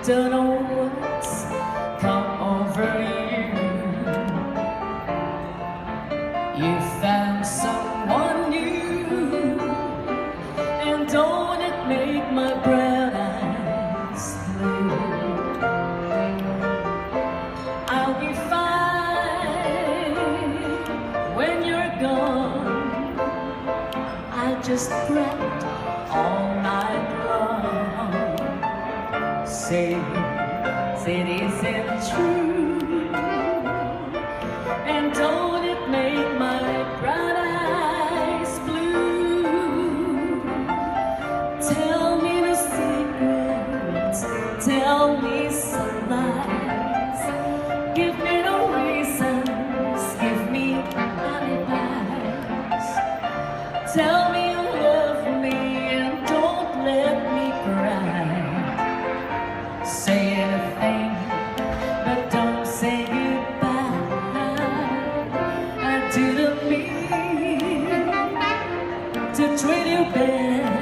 Don't know what's come over you. You found someone new, and don't it make my brown eyes blue? I'll be fine when you're gone. I just slept all night long. Say it isn't true, and don't it make my brown eyes blue? Tell me the secrets, tell me some lies, give me no reasons, give me alibis. Tell me you love me and don't let me cry. Say anything, but don't say goodbye. I didn't mean to treat you bad.